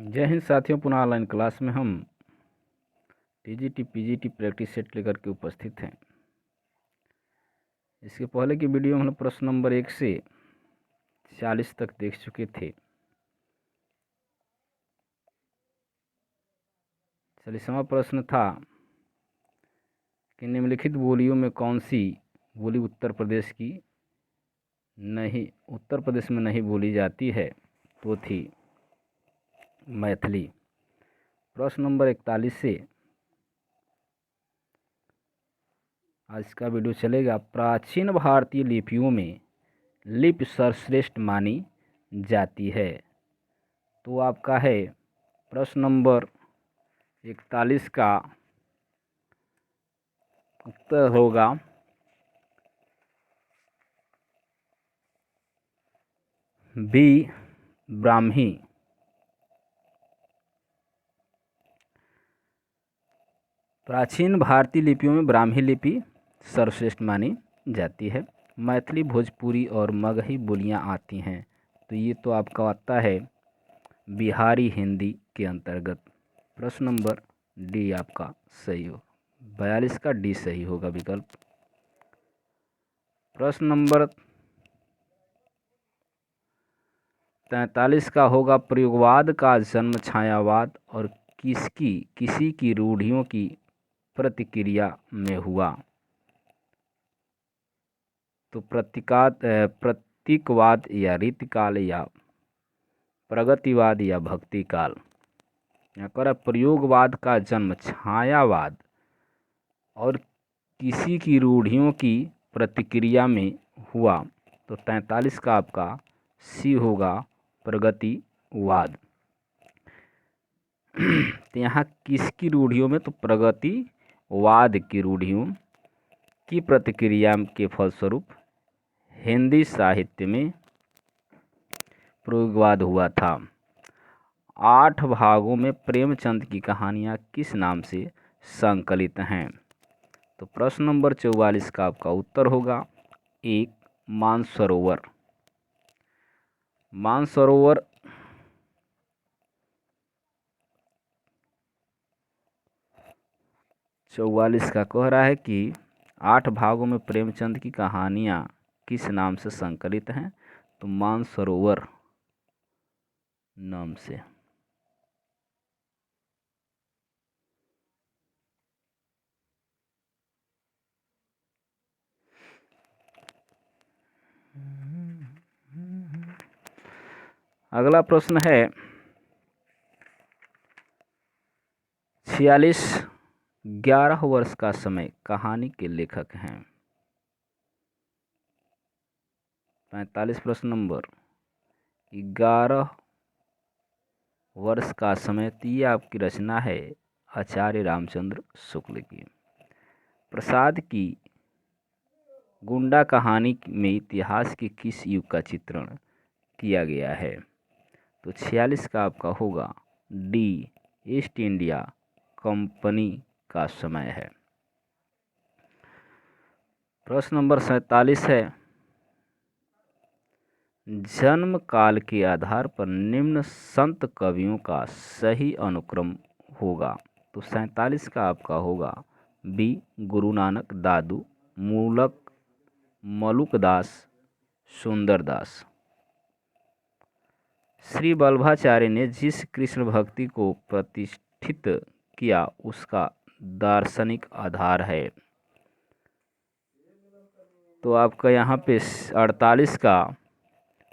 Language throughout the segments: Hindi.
जय हिंद साथियों, पुनः ऑनलाइन क्लास में हम टीजीटी पीजीटी प्रैक्टिस सेट लेकर के उपस्थित हैं। इसके पहले की वीडियो में हम प्रश्न नंबर 1 से 40 तक देख चुके थे। 40वां प्रश्न था कि निम्नलिखित बोलियों में कौन सी बोली उत्तर प्रदेश में नहीं बोली जाती है, तो थी मैथिली। प्रश्न नंबर 41 से आज का वीडियो चलेगा। प्राचीन भारतीय लिपियों में लिपि सर्वश्रेष्ठ मानी जाती है, तो आपका है प्रश्न नंबर 41 का उत्तर होगा बी, ब्राह्मी। प्राचीन भारतीय लिपियों में ब्राह्मी लिपि सर्वश्रेष्ठ मानी जाती है। मैथिली, भोजपुरी और मगही बोलियां आती हैं, तो ये तो आपका आता है बिहारी हिंदी के अंतर्गत। प्रश्न नंबर डी आपका सही हो, 42 का डी सही होगा विकल्प। प्रश्न नंबर 43 का होगा प्रयोगवाद का जन्म छायावाद और किसी की रूढ़ियों की प्रतिक्रिया में हुआ, तो प्रतीकवाद या रीतिकाल या प्रगतिवाद या भक्तिकाल। यहाँ कर प्रयोगवाद का जन्म छायावाद और किसी की रूढ़ियों की प्रतिक्रिया में हुआ, तो 43 का आपका सी होगा प्रगतिवाद। तो यहाँ किसकी रूढ़ियों में, तो प्रगतिवाद की रूढ़ियों की प्रतिक्रिया के फलस्वरूप हिंदी साहित्य में प्रयोगवाद हुआ था। 8 भागों में प्रेमचंद की कहानियाँ किस नाम से संकलित हैं, तो प्रश्न नंबर 44 का आपका उत्तर होगा 1, मानसरोवर। मानसरोवर 44 का कह रहा है कि 8 भागों में प्रेमचंद की कहानियाँ किस नाम से संकलित हैं, तो मानसरोवर नाम से। अगला प्रश्न है 46, 11 वर्ष का समय कहानी के लेखक हैं। 45 प्रश्न नंबर 11 वर्ष का समय, तो ये आपकी रचना है आचार्य रामचंद्र शुक्ल की। प्रसाद की गुंडा कहानी में इतिहास के किस युग का चित्रण किया गया है, तो 46 का आपका होगा डी, ईस्ट इंडिया कंपनी का समय है। प्रश्न नंबर 47 है, जन्म काल के आधार पर निम्न संत कवियों का सही अनुक्रम होगा, तो 47 का आपका होगा बी, गुरु नानक, दादू, मलुकदास, सुंदरदास। श्री वल्लभाचार्य ने जिस कृष्ण भक्ति को प्रतिष्ठित किया उसका दार्शनिक आधार है, तो आपका यहाँ पे 48 का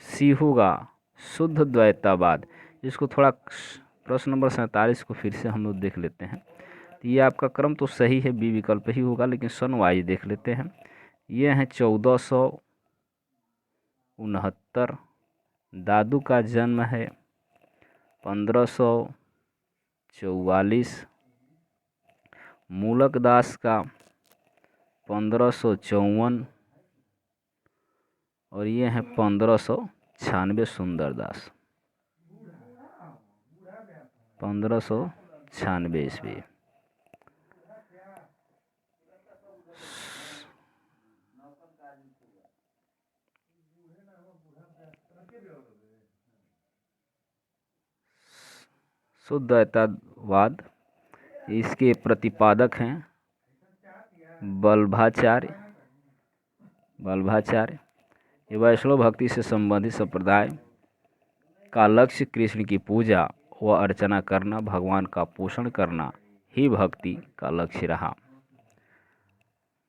सी होगा शुद्ध द्वैतावाद। इसको थोड़ा प्रश्न नंबर 47 को फिर से हम लोग देख लेते हैं। तो ये आपका क्रम तो सही है, बी विकल्प ही होगा, लेकिन सन वाइज देख लेते हैं। ये हैं 1469, दादू का जन्म है 1544, मूलकदास का 1554 और ये हैं 1596 सुंदरदास, 1596 ईस्वी। शुद्धतावाद। इसके प्रतिपादक हैं वल्लभाचार्य। ये वैष्णव भक्ति से संबंधित संप्रदाय का लक्ष्य कृष्ण की पूजा व अर्चना करना, भगवान का पोषण करना ही भक्ति का लक्ष्य रहा।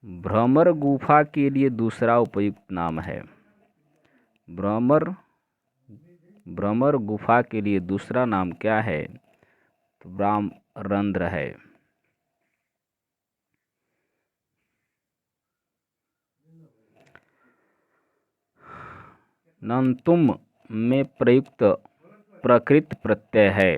भ्रमर गुफा के लिए दूसरा उपयुक्त नाम है। भ्रमर गुफा के लिए दूसरा नाम क्या है? तो ब्रह्मरंध्र है। नंतुम में प्रयुक्त प्रकृत प्रत्यय है।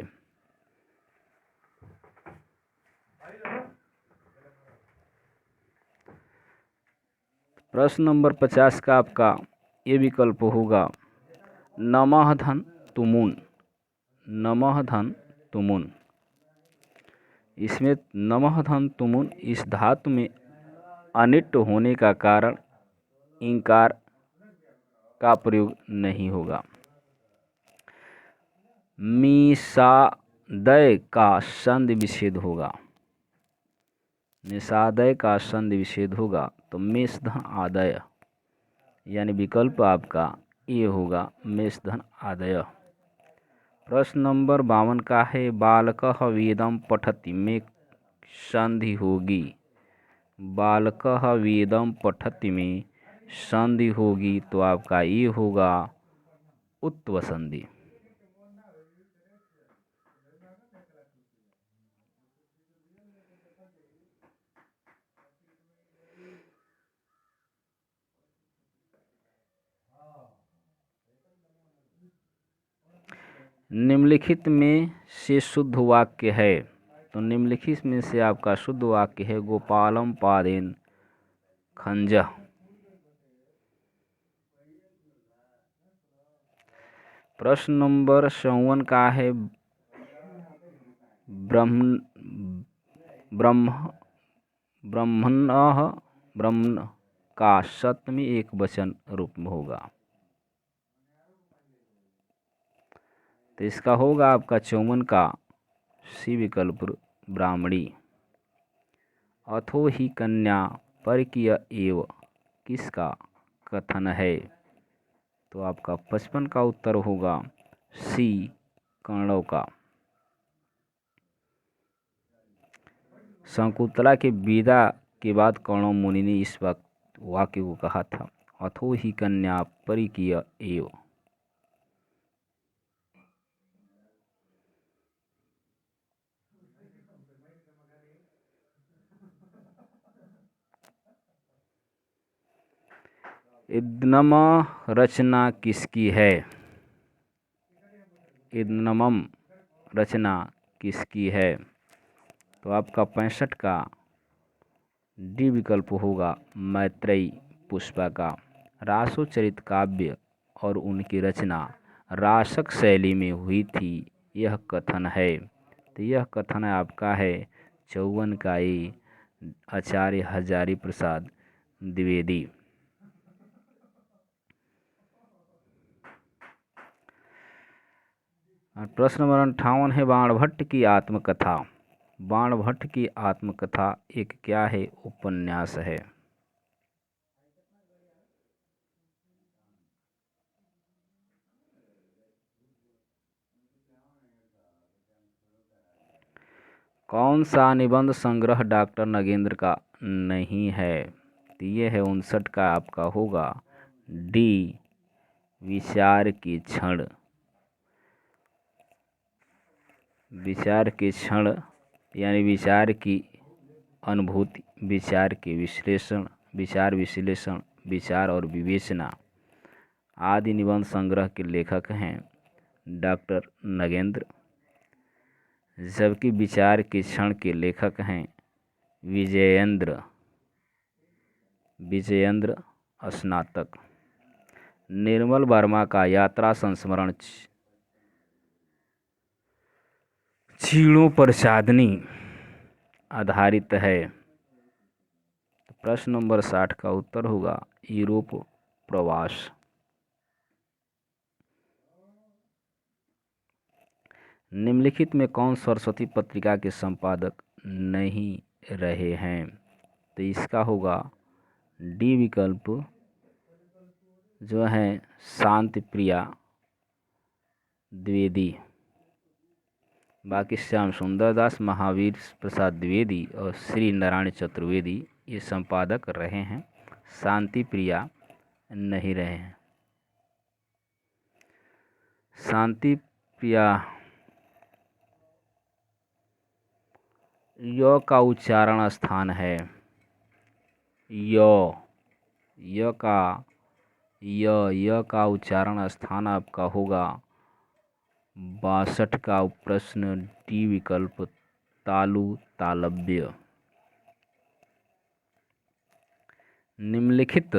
प्रश्न नंबर 50 का आपका ये विकल्प होगा नमः धन तुमुन। नमः धन तुमुन, इसमें नमः धन तुमुन इस धातु में अनिट होने का कारण इंकार का प्रयोग नहीं होगा। मिसादय का संधि विच्छेद होगा। निषादय का संधि विच्छेद होगा तो मेष धन आदय, यानी विकल्प आपका ये होगा मेष धन आदय। प्रश्न नंबर 52 का है बालकः वेदं पठति में संधि होगी। बालकः वेदं पठति में संधि होगी तो आपका ये होगा उत्व संधि। निम्नलिखित में से शुद्ध वाक्य है। तो निम्नलिखित में से आपका शुद्ध वाक्य है गोपालम पादेन खंजः। प्रश्न नंबर 54 का है ब्रह्मण का सप्तमी एक वचन रूप में होगा। तो इसका होगा आपका 54 का सी विकल्प ब्राह्मणी। अथो ही कन्या परकीय एव किसका कथन है? तो आपका 55 का उत्तर होगा सी कौरव का। शकुंतला के विदा के बाद कौरव मुनि ने इस वाक्य को कहा था, अथो ही कन्या परकीय एव। इदनम रचना किसकी है? इदनमम रचना किसकी है? तो आपका 65 का डी विकल्प होगा मैत्रेयी पुष्पा का। रासोचरित काव्य और उनकी रचना रासक शैली में हुई थी, यह कथन है। तो यह कथन आपका है 54 का ये आचार्य हजारी प्रसाद द्विवेदी। प्रश्न नंबर 58 है बाणभट्ट की आत्मकथा। बाणभट्ट की आत्मकथा एक क्या है? उपन्यास है। कौन सा निबंध संग्रह डॉक्टर नगेंद्र का नहीं है? तो ये है 59 का आपका होगा डी विचार के क्षण। विचार के क्षण यानी विचार की अनुभूति, विचार के विश्लेषण, विचार विश्लेषण, विचार और विवेचना आदि निबंध संग्रह के लेखक हैं डॉक्टर नगेंद्र। जबकि विचार के क्षण के लेखक हैं विजयेंद्र स्नातक। निर्मल वर्मा का यात्रा संस्मरण चीड़ों पर चांदनी आधारित है। प्रश्न नंबर 60 का उत्तर होगा यूरोप प्रवास। निम्नलिखित में कौन सरस्वती पत्रिका के संपादक नहीं रहे हैं? तो इसका होगा डी विकल्प, जो है शांति प्रिया द्विवेदी। बाकी श्याम सुंदर दास, महावीर प्रसाद द्विवेदी और श्री नारायण चतुर्वेदी ये संपादक रहे हैं, शांति प्रिया नहीं रहे हैं। शांति प्रिया य का उच्चारण स्थान है य का उच्चारण स्थान आपका होगा 62 का प्रश्न, डी विकल्प तालु तालव्य। निम्नलिखित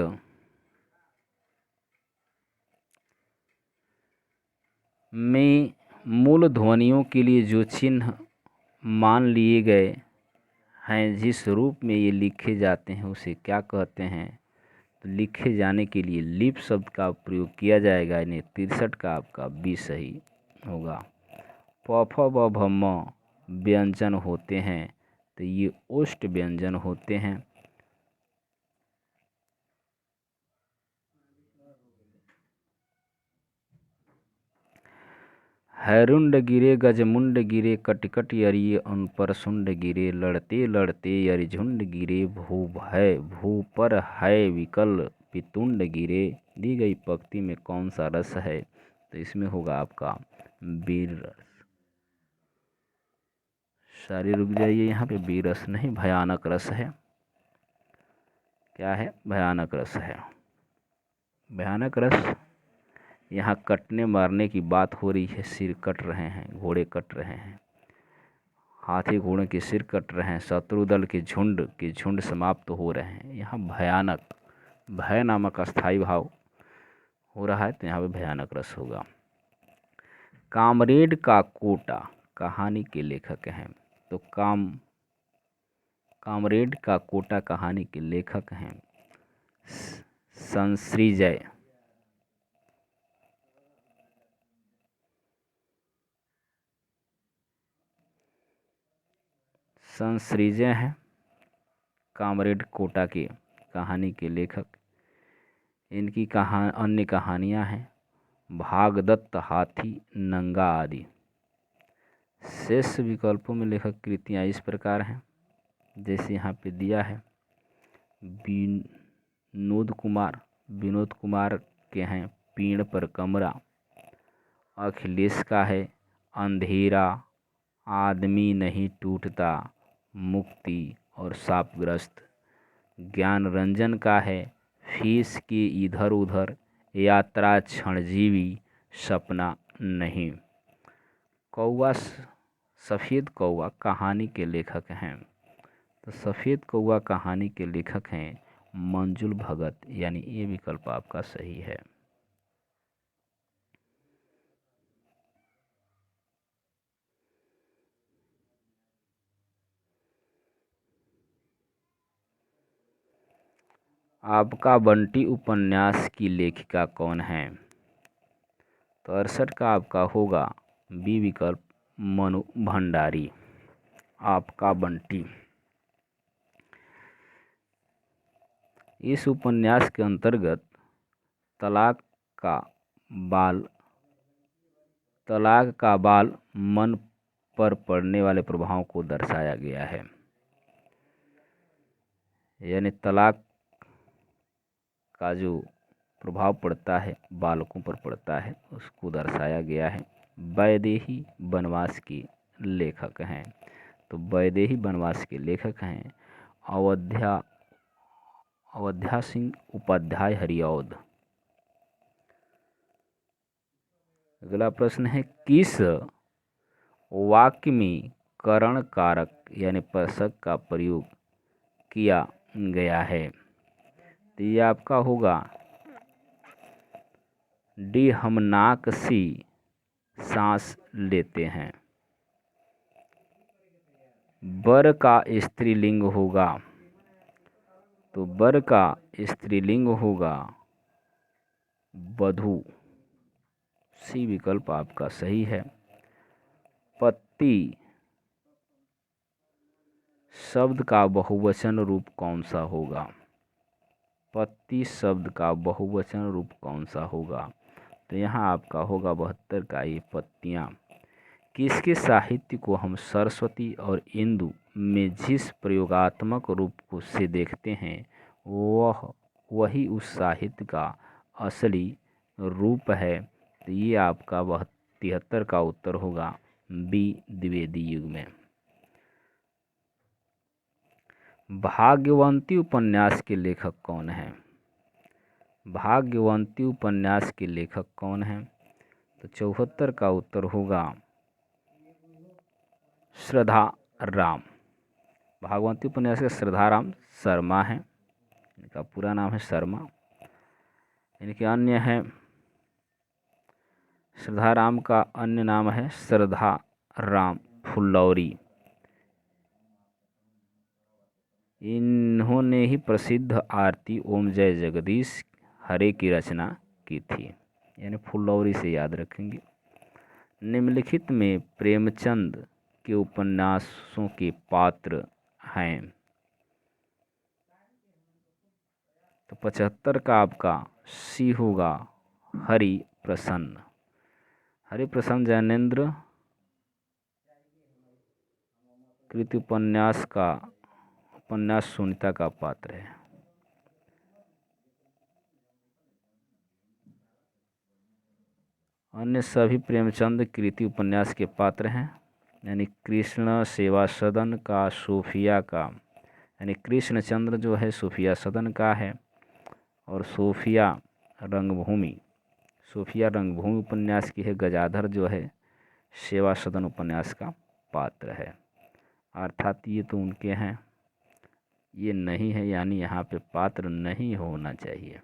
में मूल ध्वनियों के लिए जो चिन्ह मान लिए गए हैं, जिस रूप में ये लिखे जाते हैं उसे क्या कहते हैं? तो लिखे जाने के लिए लिप शब्द का प्रयोग किया जाएगा, यानी 63 का आपका बी सही होगा। प फ ब भ म व्यंजन होते हैं, तो ये ओष्ठ व्यंजन होते हैं। हैरुंड गिरे गजमुंड गिरे, कटकट यरिये अनपर सुंड गिरे, लड़ते लड़ते यरिझुंड गिरे, भू पर है विकल पितुंड गिरे। दी गई पंक्ति में कौन सा रस है? तो इसमें होगा आपका वीर रस। सारी रुक जाइए, यहाँ पे वीर रस नहीं, भयानक रस है। क्या है? भयानक रस है। भयानक रस, यहाँ कटने मारने की बात हो रही है, सिर कट रहे हैं, घोड़े कट रहे हैं, हाथी घोड़े के सिर कट रहे हैं, शत्रु दल के झुंड समाप्त हो रहे हैं। यहाँ भयानक, भय नामक अस्थाई भाव हो रहा है, तो यहाँ पे भयानक रस होगा। कामरेड का कोटा कहानी के लेखक हैं? तो कामरेड का कोटा कहानी के लेखक हैं संश्रीजय। संश्रीजय हैं कामरेड कोटा की कहानी के लेखक। इनकी अन्य कहानियां हैं भागदत्त, हाथी, नंगा आदि। शेष विकल्पों में लेखक कृतियां इस प्रकार हैं, जैसे यहाँ पे दिया है विनोद कुमार के हैं पीड़ पर कमरा, अखिलेश का है अंधेरा, आदमी नहीं टूटता, मुक्ति और शापग्रस्त, ज्ञान रंजन का है फीस की इधर उधर, यात्रा क्षणजीवी, सपना नहीं। सफ़ेद कौवा कहानी के लेखक हैं? तो सफ़ेद कौवा कहानी के लेखक हैं मंजुल भगत, यानी ये विकल्प आपका सही है। आपका बंटी उपन्यास की लेखिका कौन है? तो 68 का आपका होगा बी विकल्प मनु भंडारी। आपका बंटी इस उपन्यास के अंतर्गत तलाक का बाल मन पर पड़ने वाले प्रभावों को दर्शाया गया है, यानी तलाक का जो प्रभाव पड़ता है, बालकों पर पड़ता है, उसको दर्शाया गया है। वैदेही वनवास के लेखक हैं? तो वैदेही वनवास के लेखक हैं अवध्या सिंह उपाध्याय हरिऔध। अगला प्रश्न है किस वाक्य में करण कारक यानी प्रसक का प्रयोग किया गया है? तो ये आपका होगा डी, हम नाक से सांस लेते हैं। बर का स्त्रीलिंग होगा, तो बर का स्त्रीलिंग होगा वधू। सी विकल्प आपका सही है। पत्ती शब्द का बहुवचन रूप कौन सा होगा? पत्ती शब्द का बहुवचन रूप कौन सा होगा? तो यहाँ आपका होगा 72 का ये पत्तियाँ। किसके साहित्य को हम सरस्वती और इंदु में जिस प्रयोगात्मक रूप को से देखते हैं वही उस साहित्य का असली रूप है। तो ये आपका 73 का उत्तर होगा बी द्विवेदी युग में। भाग्यवंती उपन्यास के लेखक कौन है? भाग्यवंती उपन्यास के लेखक कौन है? तो 74 का उत्तर होगा श्रद्धा राम। भाग्यवंती उपन्यास के श्रद्धा राम शर्मा है, इनका पूरा नाम है शर्मा। इनके अन्य है श्रद्धा राम का अन्य नाम है श्रद्धा राम फुलौरी। इन्होंने ही प्रसिद्ध आरती ओम जय जगदीश हरे की रचना की थी, यानी फुलौरी से याद रखेंगे। निम्नलिखित में प्रेमचंद के उपन्यासों के पात्र हैं? तो 75 का आपका सी होगा हरि प्रसन्न। हरि प्रसन्न जैनेन्द्र कृत उपन्यास सुनीता का पात्र है। अन्य सभी प्रेमचंद कृति उपन्यास के पात्र हैं, यानी कृष्ण सेवा सदन का, सोफिया का, यानी कृष्णचंद्र जो है सोफिया सदन का है, और सोफिया रंगभूमि उपन्यास की है। गजाधर जो है सेवा सदन उपन्यास का पात्र है। अर्थात ये तो उनके हैं, ये नहीं है, यानी यहाँ पे पात्र नहीं होना चाहिए।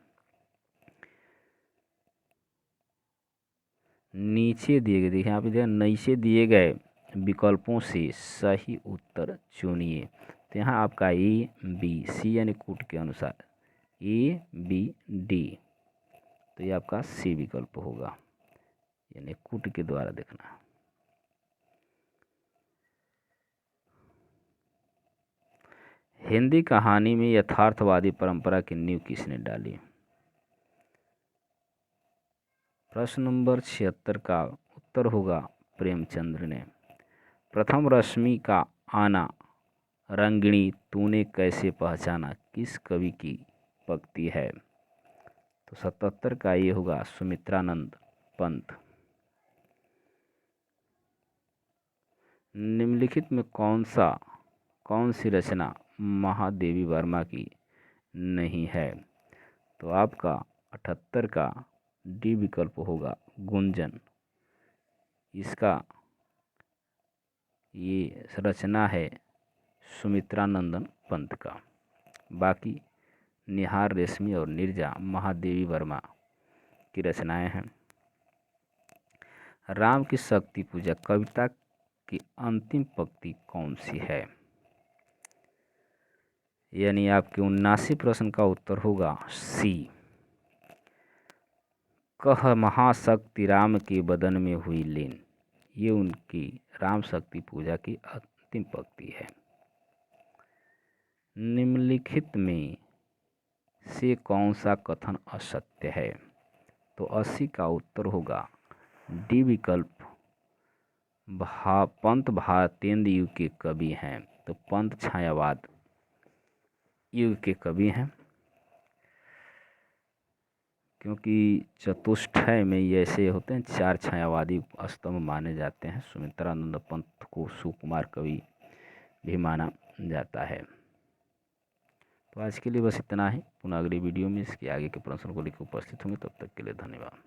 नीचे दिए गए, देखिए यहाँ पे देखिए नीचे दिए गए विकल्पों से सही उत्तर चुनिए। तो यहाँ आपका ए बी सी यानी कूट के अनुसार ए बी डी, तो ये आपका सी विकल्प होगा, यानी कूट के द्वारा देखना। हिंदी कहानी में यथार्थवादी परंपरा की नींव किसने डाली? प्रश्न नंबर 76 का उत्तर होगा प्रेमचंद्र ने। प्रथम रश्मि का आना रंगिणी तूने कैसे पहचाना किस कवि की पंक्ति है? तो 77 का ये होगा सुमित्रानंद पंत। निम्नलिखित में कौन सी रचना महादेवी वर्मा की नहीं है? तो आपका 78 का डी विकल्प होगा गुंजन। इसका ये रचना है सुमित्रानंदन पंत का। बाकी निहार रेशमी और नीरजा महादेवी वर्मा की रचनाएं हैं। राम की शक्ति पूजा कविता की अंतिम पंक्ति कौन सी है? यानी आपके 79 प्रश्न का उत्तर होगा सी। कह महाशक्ति राम के बदन में हुई लीन, ये उनकी राम शक्ति पूजा की अंतिम पंक्ति है। निम्नलिखित में से कौन सा कथन असत्य है? तो 80 का उत्तर होगा डी विकल्प। पंत भारतेंद्र युग के कवि हैं, तो पंत छायावाद युग के कवि हैं, क्योंकि चतुष्टय में ये ऐसे होते हैं, 4 छायावादी स्तंभ माने जाते हैं। सुमित्रानंद पंत को सुकुमार कवि भी माना जाता है। तो आज के लिए बस इतना ही। पुनः अगली वीडियो में इसके आगे के प्रश्नों को लेकर उपस्थित होंगे। तब तक के लिए धन्यवाद।